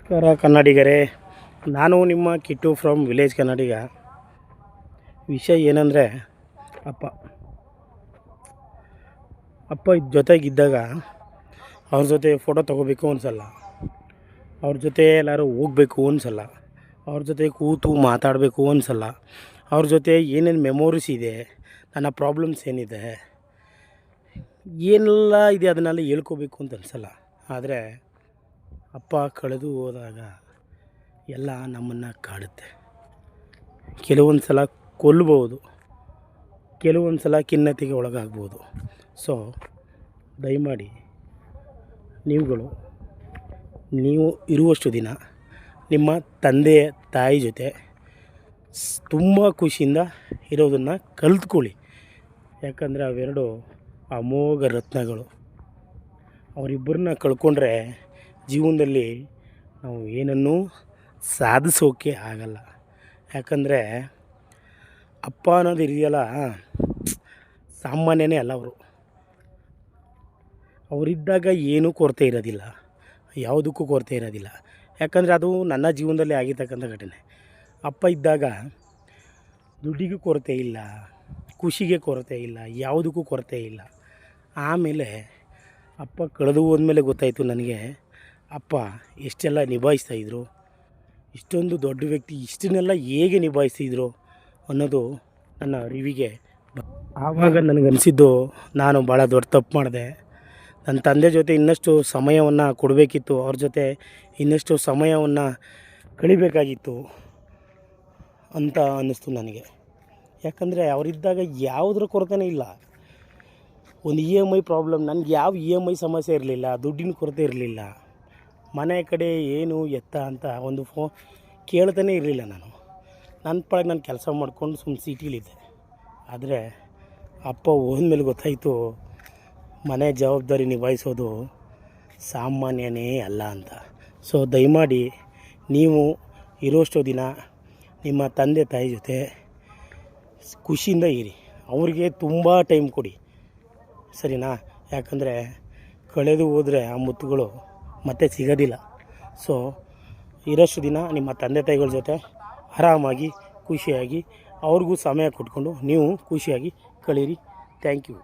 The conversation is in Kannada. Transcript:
ನಮಸ್ಕಾರ ಕನ್ನಡಿಗರೇ, ನಾನು ನಿಮ್ಮ ಕಿಟ್ಟು ಫ್ರಮ್ ವಿಲೇಜ್ ಕನ್ನಡಿಗ. ವಿಷಯ ಏನಂದರೆ, ಅಪ್ಪ ಜೊತೆಗಿದ್ದಾಗ ಅವ್ರ ಜೊತೆ ಫೋಟೋ ತೊಗೋಬೇಕು ಅನಿಸಲ್ಲ, ಅವ್ರ ಜೊತೆ ಎಲ್ಲರೂ ಹೋಗಬೇಕು ಅನಿಸಲ್ಲ, ಅವ್ರ ಜೊತೆ ಕೂತು ಮಾತಾಡಬೇಕು ಅನಿಸಲ್ಲ, ಅವ್ರ ಜೊತೆ ಏನೇನು ಮೆಮೊರೀಸ್ ಇದೆ, ನನ್ನ ಪ್ರಾಬ್ಲಮ್ಸ್ ಏನಿದೆ, ಏನೆಲ್ಲ ಇದೆ ಅದನ್ನೆಲ್ಲ ಹೇಳ್ಕೋಬೇಕು ಅಂತ ಅನಿಸಲ್ಲ. ಆದರೆ ಅಪ್ಪ ಕಳೆದು ಹೋದಾಗ ಎಲ್ಲ ನಮ್ಮನ್ನು ಕಾಡುತ್ತೆ. ಕೆಲವೊಂದು ಸಲ ಕೊಲ್ಬೋದು, ಕೆಲವೊಂದು ಸಲ ಖಿನ್ನತೆಗೆ ಒಳಗಾಗ್ಬೋದು. ಸೊ ದಯಮಾಡಿ ನೀವು ಇರುವಷ್ಟು ದಿನ ನಿಮ್ಮ ತಂದೆ ತಾಯಿ ಜೊತೆ ತುಂಬ ಖುಷಿಯಿಂದ ಇರೋದನ್ನು ಕಲಿತ್ಕೊಳ್ಳಿ. ಯಾಕಂದರೆ ಅವೆರಡು ಅಮೋಘ ರತ್ನಗಳು. ಅವರಿಬ್ಬರನ್ನ ಕಳ್ಕೊಂಡ್ರೆ ಜೀವನದಲ್ಲಿ ನಾವು ಏನನ್ನೂ ಸಾಧಿಸೋಕ್ಕೆ ಆಗಲ್ಲ. ಯಾಕಂದರೆ ಅಪ್ಪ ಅನ್ನೋದು ಇದೆಯಲ್ಲ, ಸಾಮಾನ್ಯನೇ ಅಲ್ಲ. ಅವರಿದ್ದಾಗ ಏನೂ ಕೊರತೆ ಇರೋದಿಲ್ಲ, ಯಾವುದಕ್ಕೂ ಕೊರತೆ ಇರೋದಿಲ್ಲ. ಯಾಕಂದರೆ ಅದು ನನ್ನ ಜೀವನದಲ್ಲಿ ಆಗಿರ್ತಕ್ಕಂಥ ಘಟನೆ. ಅಪ್ಪ ಇದ್ದಾಗ ದುಡ್ಡಿಗೂ ಕೊರತೆ ಇಲ್ಲ, ಖುಷಿಗೆ ಕೊರತೆ ಇಲ್ಲ, ಯಾವುದಕ್ಕೂ ಕೊರತೆ ಇಲ್ಲ. ಆಮೇಲೆ ಅಪ್ಪ ಕಳೆದು ಹೋದ್ಮೇಲೆ ಗೊತ್ತಾಯಿತು ನನಗೆ, ಅಪ್ಪ ಎಷ್ಟೆಲ್ಲ ನಿಭಾಯಿಸ್ತಾಯಿದ್ರು, ಇಷ್ಟೊಂದು ದೊಡ್ಡ ವ್ಯಕ್ತಿ ಇಷ್ಟನ್ನೆಲ್ಲ ಹೇಗೆ ನಿಭಾಯಿಸ್ತಿದ್ರು ಅನ್ನೋದು ನನ್ನ ಅರಿವಿಗೆ ಆವಾಗ ನನಗನ್ನಿಸಿದ್ದು, ನಾನು ಭಾಳ ದೊಡ್ಡ ತಪ್ಪು ಮಾಡಿದೆ. ನನ್ನ ತಂದೆ ಜೊತೆ ಇನ್ನಷ್ಟು ಸಮಯವನ್ನು ಕೊಡಬೇಕಿತ್ತು, ಅವ್ರ ಜೊತೆ ಇನ್ನಷ್ಟು ಸಮಯವನ್ನು ಕಳಿಬೇಕಾಗಿತ್ತು ಅಂತ ಅನ್ನಿಸ್ತು ನನಗೆ. ಯಾಕಂದರೆ ಅವರಿದ್ದಾಗ ಯಾವುದ್ರ ಕೊರತೆನೇ ಇಲ್ಲ. ಒಂದು EMI ಪ್ರಾಬ್ಲಮ್, ನನಗೆ ಯಾವ EMI ಸಮಸ್ಯೆ ಇರಲಿಲ್ಲ, ದುಡ್ಡಿನ ಕೊರತೆ ಇರಲಿಲ್ಲ, ಮನೆ ಕಡೆ ಏನು ಎತ್ತ ಅಂತ ಒಂದು ಕೇಳ್ತಾನೆ ಇರಲಿಲ್ಲ. ನನ್ನ ಪಾಡಿಗೆ ನಾನು ಕೆಲಸ ಮಾಡ್ಕೊಂಡು ಸುಮ್ಮನೆ ಸಿಟಿಲಿದ್ದೆ. ಆದರೆ ಅಪ್ಪ ಹೋದ್ಮೇಲೆ ಗೊತ್ತಾಯಿತು, ಮನೆ ಜವಾಬ್ದಾರಿ ನಿಭಾಯಿಸೋದು ಸಾಮಾನ್ಯನೇ ಅಲ್ಲ ಅಂತ. ಸೊ ದಯಮಾಡಿ ನೀವು ಇರೋಷ್ಟು ದಿನ ನಿಮ್ಮ ತಂದೆ ತಾಯಿ ಜೊತೆ ಖುಷಿಯಿಂದ ಇರಿ, ಅವ್ರಿಗೆ ತುಂಬ ಟೈಮ್ ಕೊಡಿ, ಸರಿನಾ? ಯಾಕಂದರೆ ಕಳೆದು ಹೋದರೆ ಆ ಮುತ್ತುಗಳು ಮತ್ತೆ ಸಿಗೋದಿಲ್ಲ. ಸೊ ಇರೋಷ್ಟು ದಿನ ನಿಮ್ಮ ತಂದೆ ತಾಯಿಗಳ ಜೊತೆ ಆರಾಮಾಗಿ ಖುಷಿಯಾಗಿ ಅವ್ರಿಗೂ ಸಮಯ ಕೊಟ್ಕೊಂಡು ನೀವು ಖುಷಿಯಾಗಿ ಕಳೀರಿ. Thank you.